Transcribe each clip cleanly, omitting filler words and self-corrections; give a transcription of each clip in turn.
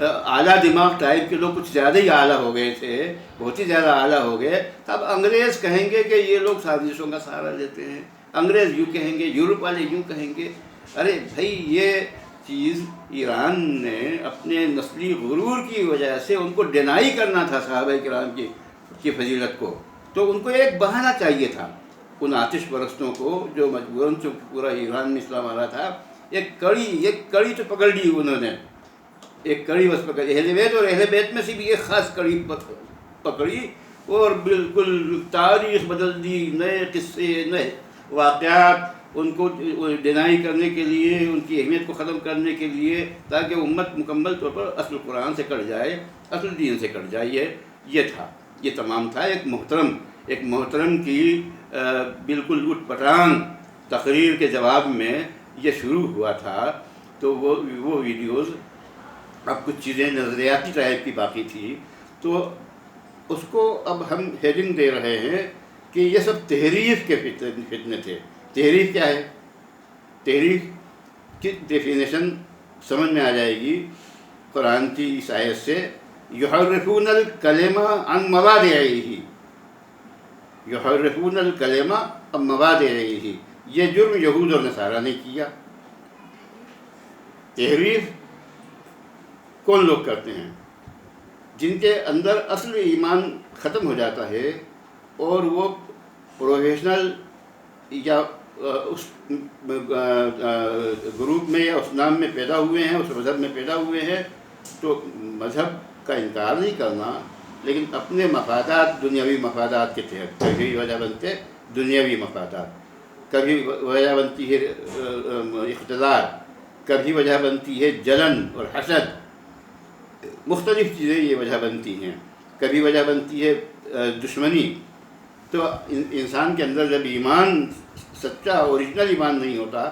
اعلیٰ دماغ ٹائپ کے لوگ کچھ زیادہ ہی اعلیٰ ہو گئے تھے، بہت ہی زیادہ اعلیٰ ہو گئے، تب انگریز کہیں گے کہ یہ لوگ سازشوں کا سہارا لیتے ہیں، انگریز یوں کہیں گے، یورپ والے یوں کہیں گے۔ ارے بھائی یہ چیز ایران نے اپنے نسلی غرور کی وجہ سے ان کو ڈینائی کرنا تھا صحابہ کرام کی فضیلت کو، تو ان کو ایک بہانہ چاہیے تھا ان آتش پرستوں کو جو مجبوراً چونکہ پورا ایران میں اسلام آ رہا تھا، ایک کڑی تو پکڑ لی انہوں نے، ایک کڑی بس پکڑی، اہل بیت اور اہل بیت میں سے بھی ایک خاص کڑی پکڑی اور بالکل تاریخ بدل دی، نئے قصے، نئے واقعات ان کو ڈینائی کرنے کے لیے، ان کی اہمیت کو ختم کرنے کے لیے، تاکہ امت مکمل طور پر اصل قرآن سے کٹ جائے، اصل دین سے کٹ جائے۔ یہ تھا، یہ تمام تھا ایک محترم کی بالکل اٹھ پٹانگ تقریر کے جواب میں یہ شروع ہوا تھا۔ تو وہ ویڈیوز، اب کچھ چیزیں نظریاتی ٹائپ کی باقی تھی، تو اس کو اب ہم ہیڈنگ دے رہے ہیں کہ یہ سب تحریف کے فتنے تھے۔ تحریف کیا ہے؟ تحریف کی ڈیفینیشن سمجھ میں آ جائے گی قرآن کی اس آیت سے، یحرفون الکلم عن مواضعہ، یحرفون الکلم عن مواضعہ، یہ جرم یہود اور نصارہ نے کیا۔ تحریف کون لوگ کرتے ہیں؟ جن کے اندر اصل ایمان ختم ہو جاتا ہے اور وہ پروفیشنل یا اس گروپ میں یا اس نام میں پیدا ہوئے ہیں، اس مذہب میں پیدا ہوئے ہیں، تو مذہب کا انکار نہیں کرنا، لیکن اپنے مفادات، دنیاوی مفادات کے تحت کبھی وجہ بنتے دنیاوی مفادات، کبھی وجہ بنتی ہے اقتدار، کبھی وجہ بنتی ہے جلن اور حسد، مختلف چیزیں یہ وجہ بنتی ہیں، کبھی وجہ بنتی ہے دشمنی۔ تو انسان کے اندر جب ایمان سچا اوریجنل ایمان نہیں ہوتا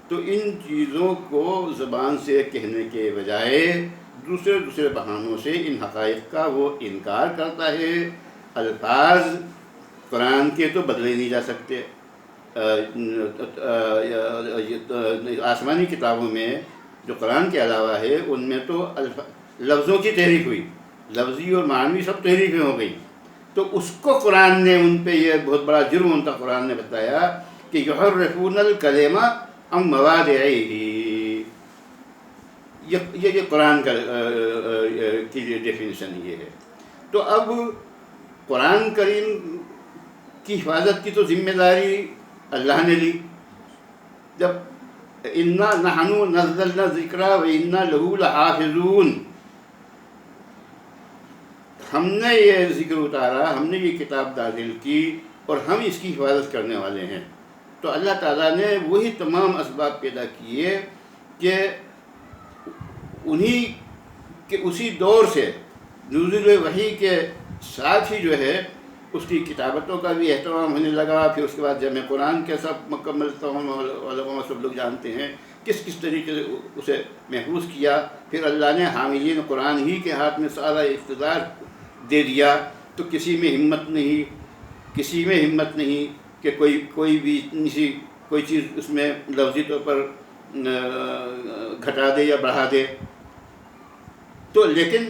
تو ان چیزوں کو زبان سے کہنے کے بجائے دوسرے بہانوں سے ان حقائق کا وہ انکار کرتا ہے۔ الفاظ قرآن کے تو بدلے نہیں جا سکتے، آسمانی کتابوں میں جو قرآن کے علاوہ ہے ان میں تو لفظوں کی تحریف ہوئی، لفظی اور معنوی سب تحریفیں ہو گئی، تو اس کو قرآن نے ان پہ یہ بہت بڑا جرم ان کا قرآن نے بتایا کہ یحرفون الکلم عن مواضعہ، یہ قرآن کا کی ڈیفینیشن یہ ہے۔ تو اب قرآن کریم کی حفاظت کی تو ذمہ داری اللہ نے لی، جب انا نحن نزلنا الذکر وانا لہ لحافظون، ہم نے یہ ذکر اتارا، ہم نے یہ کتاب نازل کی اور ہم اس کی حفاظت کرنے والے ہیں۔ تو اللہ تعالیٰ نے وہی تمام اسباب پیدا کیے کہ انہی کہ اسی دور سے نزول وحی کے ساتھ ہی جو ہے اس کی کتابتوں کا بھی اہتمام ہونے لگا۔ پھر اس کے بعد جمع قرآن کے سب مکمل تمام علماء سب لوگ جانتے ہیں کس طریقے سے اسے محفوظ کیا۔ پھر اللہ نے حاملین قرآن ہی کے ہاتھ میں سارا اقتدار دے دیا، تو کسی میں ہمت نہیں کہ کوئی بھی کوئی چیز اس میں لفظی طور پر گھٹا دے یا بڑھا دے۔ تو لیکن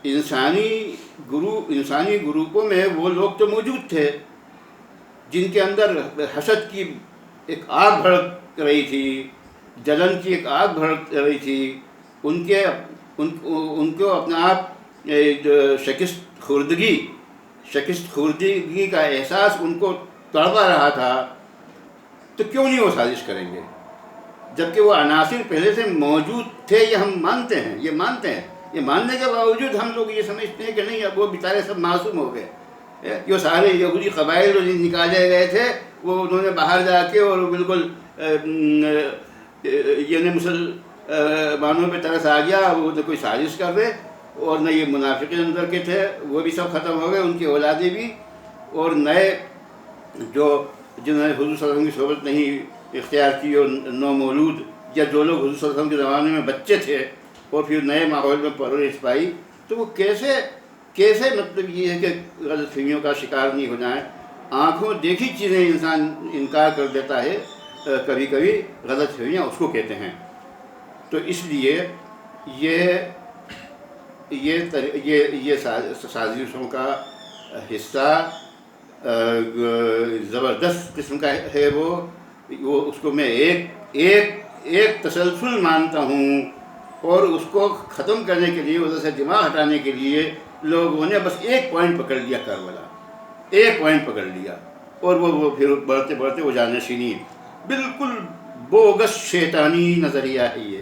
انسانی گروپوں میں وہ لوگ تو موجود تھے جن کے اندر حسد کی ایک آگ بھڑک رہی تھی، جلن کی ایک آگ بھڑک رہی تھی، ان کو اپنا آپ شکست خوردگی کا احساس ان کو تڑپا رہا تھا۔ تو کیوں نہیں وہ سازش کریں گے جبکہ وہ عناصر پہلے سے موجود تھے؟ یہ ہم مانتے ہیں، یہ ماننے کے باوجود ہم لوگ یہ سمجھتے ہیں کہ نہیں اب وہ بیچارے سب معصوم ہو گئے، جو سارے یہودی قبائل جو نکالے گئے تھے وہ انہوں نے باہر جا کے اور بالکل یہ مسلمانوں پہ ترس آ گیا، وہ نہ کوئی سازش کر رہے اور نہ یہ منافقین اندر کے تھے، وہ بھی سب ختم ہو گئے، ان کی اولادیں بھی، اور نئے جنہوں نے حضور صلی اللہ علیہ وسلم کی صحبت نہیں اختیار کی اور نو مولود یا جو لوگ حضور صلی اللہ علیہ وسلم کے زمانے میں بچے تھے اور پھر نئے ماحول میں پرورش پائی، تو وہ کیسے مطلب یہ ہے کہ غلط فہمیوں کا شکار نہیں ہو جائیں۔ آنکھوں دیکھی چیزیں انسان انکار کر دیتا ہے، کبھی کبھی غلط فہمیاں اس کو کہتے ہیں۔ تو اس لیے یہ سازشوں کا حصہ زبردست قسم کا ہے وہ اس کو میں ایک تسلسل مانتا ہوں، اور اس کو ختم کرنے کے لیے، ادھر سے دماغ ہٹانے کے لیے لوگوں نے بس ایک پوائنٹ پکڑ لیا، کربلا ایک پوائنٹ پکڑ لیا، اور وہ پھر بڑھتے بڑھتے وہ جانشینی، بالکل بوگس شیطانی نظریہ ہے یہ،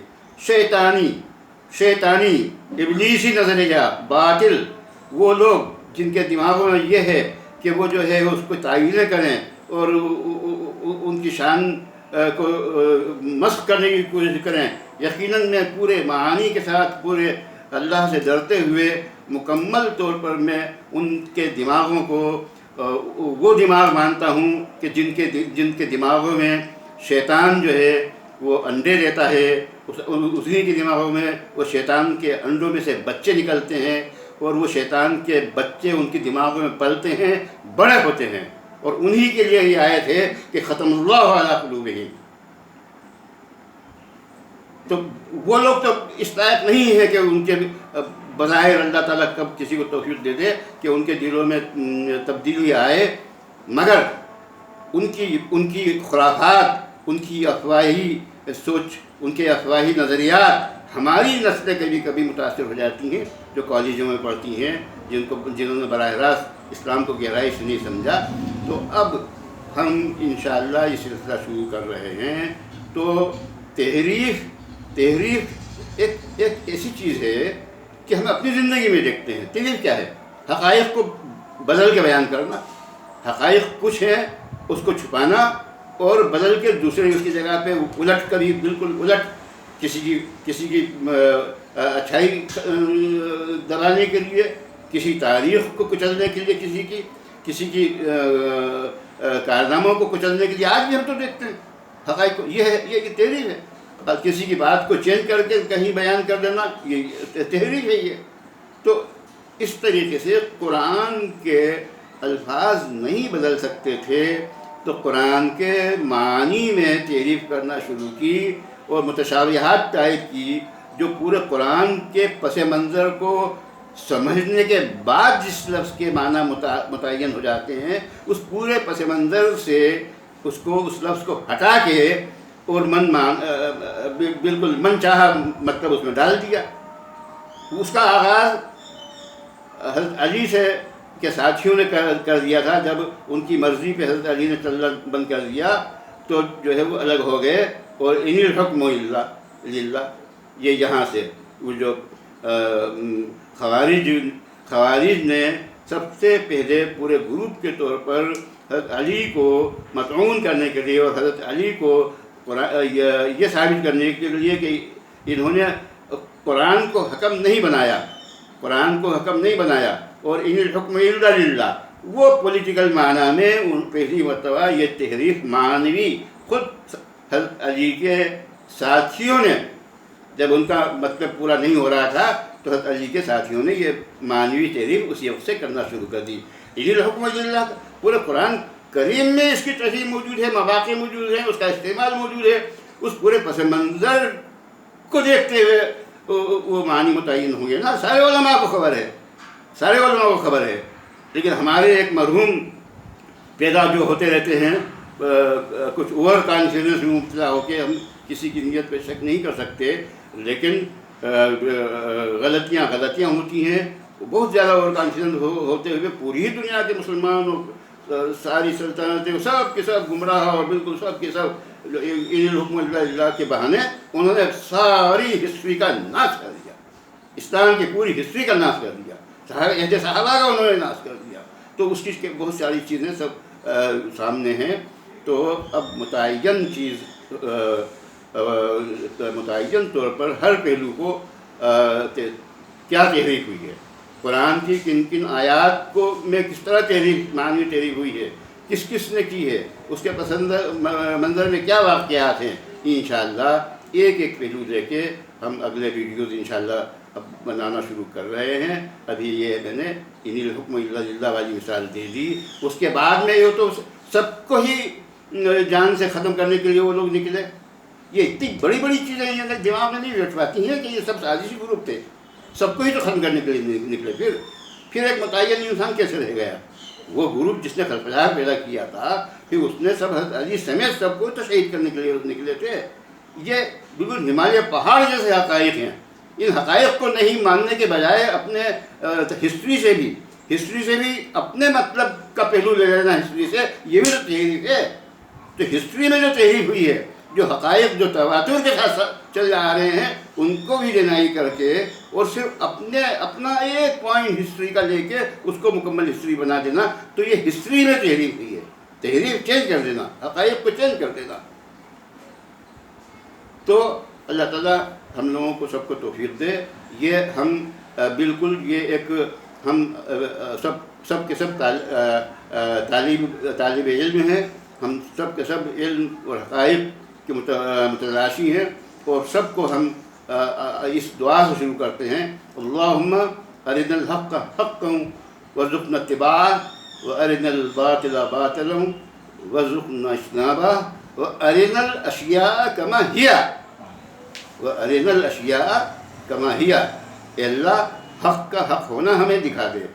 شیطانی ابلیسی نظریہ، باطل۔ وہ لوگ جن کے دماغوں میں یہ ہے کہ وہ جو ہے اس کو تعویلیں کریں اور ان کی شان کو مسخ کرنے کی کوشش کریں، یقیناً میں پورے معانی کے ساتھ، پورے اللہ سے ڈرتے ہوئے مکمل طور پر میں ان کے دماغوں کو وہ دماغ مانتا ہوں کہ جن کے دماغوں میں شیطان جو ہے وہ انڈے دیتا ہے، اسی کے دماغوں میں وہ شیطان کے انڈوں میں سے بچے نکلتے ہیں، اور وہ شیطان کے بچے ان کے دماغوں میں پلتے ہیں، بڑے ہوتے ہیں، اور انہی کے لیے یہ آیت ہے کہ ختم اللہ علی قلوبہم۔ تو وہ لوگ تو اس لائق نہیں ہے کہ ان کے بظاہر اللہ تعالیٰ کب کسی کو توفیق دے دے کہ ان کے دلوں میں تبدیلی آئے، مگر ان کی خرافات، ان کی افواہی سوچ، ان کے افواہی نظریات ہماری نسلیں کبھی متاثر ہو جاتی ہیں، جو کالجوں میں پڑھتی ہیں، جنہوں نے براہ راست اسلام کو گہرائی سے نہیں سمجھا۔ تو اب ہم انشاءاللہ یہ سلسلہ شروع کر رہے ہیں۔ تو تحریف ایک ایسی چیز ہے کہ ہم اپنی زندگی میں دیکھتے ہیں۔ تحریف کیا ہے؟ حقائق کو بدل کے بیان کرنا۔ حقائق کچھ ہیں، اس کو چھپانا اور بدل کے دوسرے اس کی جگہ پہ الٹ کر، بالکل الٹ کسی کی اچھائی دبانے کے لیے، کسی تاریخ کو کچلنے کے لیے، کسی کی کارناموں کو کچلنے کے لیے آج بھی ہم تو دیکھتے ہیں حقائق کو۔ یہ تحریف ہے۔ اور کسی کی بات کو چینج کر کے کہیں بیان کر دینا، یہ تحریف ہے یہ۔ تو اس طریقے سے قرآن کے الفاظ نہیں بدل سکتے تھے، تو قرآن کے معنی میں تحریف کرنا شروع کی اور متشابہات تائید کی، جو پورے قرآن کے پس منظر کو سمجھنے کے بعد جس لفظ کے معنی متعین ہو جاتے ہیں، اس پورے پس منظر سے اس لفظ کو ہٹا کے اور بالکل من چاہا مطلب اس میں ڈال دیا۔ اس کا آغاز حضرت علی کے ساتھیوں نے کر دیا تھا۔ جب ان کی مرضی پہ حضرت علی نے چلنا بند کر دیا تو جو ہے وہ الگ ہو گئے، اور ان الحکم الا للہ، یہ یہاں سے وہ جو خوارج نے سب سے پہلے پورے گروپ کے طور پر حضرت علی کو مطعون کرنے کے لیے اور حضرت علی کو یہ ثابت کرنے کے لیے کہ انہوں نے قرآن کو حکم نہیں بنایا، اور ان الحکم الا للہ، وہ پولیٹیکل معنی میں پہلی مرتبہ یہ تحریف معنوی خود حضرت علی کے ساتھیوں نے، جب ان کا مطلب پورا نہیں ہو رہا تھا تو حضرت علی کے ساتھیوں نے یہ معنوی تحریف اسی وقت سے کرنا شروع کر دی۔ ان الحکم الا للہ، پورے قرآن کریم میں اس کی تشریح موجود ہے، مواقع موجود ہیں، اس کا استعمال موجود ہے۔ اس پورے پس منظر کو دیکھتے ہوئے وہ معنی متعین ہوں گے نا۔ سارے علماء کو خبر ہے، لیکن ہمارے ایک مرحوم پیدا جو ہوتے رہتے ہیں، کچھ اوور کانفیڈنس میں مبتلا ہو کے، ہم کسی کی نیت پہ شک نہیں کر سکتے، لیکن غلطیاں ہوتی ہیں۔ بہت زیادہ اوور کانفیڈنس ہوتے ہوئے پوری دنیا کے مسلمان اور ساری سلطنتیں سب کے سب گمراہ، اور بالکل سب کے سب حکم اللہ کے بہانے انہوں نے ساری ہسٹری کا ناش کر دیا، اسلام کی پوری ہسٹری کا ناش کر دیا، صحابہ کا انہوں نے ناش کر دیا۔ تو اس کی بہت ساری چیزیں سب سامنے ہیں۔ تو اب متعین طور پر ہر پہلو کو کیا تحریف ہوئی ہے، قرآن کی کن کن آیات کو میں کس طرح معنوی تحریف ہوئی ہے، کس نے کی ہے، اس کے منظر میں کیا واقعات ہیں، انشاءاللہ ایک پہلو دے کے ہم اگلے ویڈیوز انشاءاللہ اب بنانا شروع کر رہے ہیں۔ ابھی یہ میں نے ان الحکم الا للہ والی مثال دے دی۔ اس کے بعد میں یہ تو سب کو ہی جان سے ختم کرنے کے لیے وہ لوگ نکلے، یہ اتنی بڑی بڑی چیزیں یہ دماغ میں نہیں بیٹھ پاتی ہیں کہ یہ سب سازشی گروپ تھے، سب کو ہی تو ختم کرنے کے لیے نکلے. پھر ایک متعین انسان کیسے رہ گیا؟ وہ گروپ جس نے خلفشار پیدا کیا تھا، پھر اس نے سب حضرت علی سمیت سب کو تو شہید کرنے کے لیے نکلے تھے. یہ بالکل ہمالیہ پہاڑ جیسے حقائق ہیں. ان حقائق کو نہیں ماننے کے بجائے اپنے ہسٹری سے بھی اپنے مطلب کا پہلو لے لینا ہسٹری سے، یہ بھی تو تحریف ہے. تو ہسٹری میں جو تحریف ہوئی ہے، جو حقائق جو تواتر کے ساتھ چل آ رہے ہیں، ان کو بھی ڈینائی کر کے اور صرف اپنا ایک پوائنٹ ہسٹری کا لے کے اس کو مکمل ہسٹری بنا دینا، تو یہ ہسٹری میں تحریف ہوئی ہے. تحریف چینج کر دینا، حقائق کو چینج کر دینا. تو اللہ تعالیٰ ہم لوگوں کو سب کو توفیق دے. یہ ہم بالکل یہ ایک ہم سب کے سب طالب علم ہیں، ہم سب کے سب علم اور حقائق کے متلاشی ہیں، اور سب کو ہم اس دعا سے شروع کرتے ہیں: اللہم ارنا الحق حقا وارزقنا اتباعہ وارنا الباطل باطلا وارزقنا اجتنابہ وارنا الاشیاء کما ہی وارنا الاشیاء کما ہی. اے اللہ، حق کا حق ہونا ہمیں دکھا دے،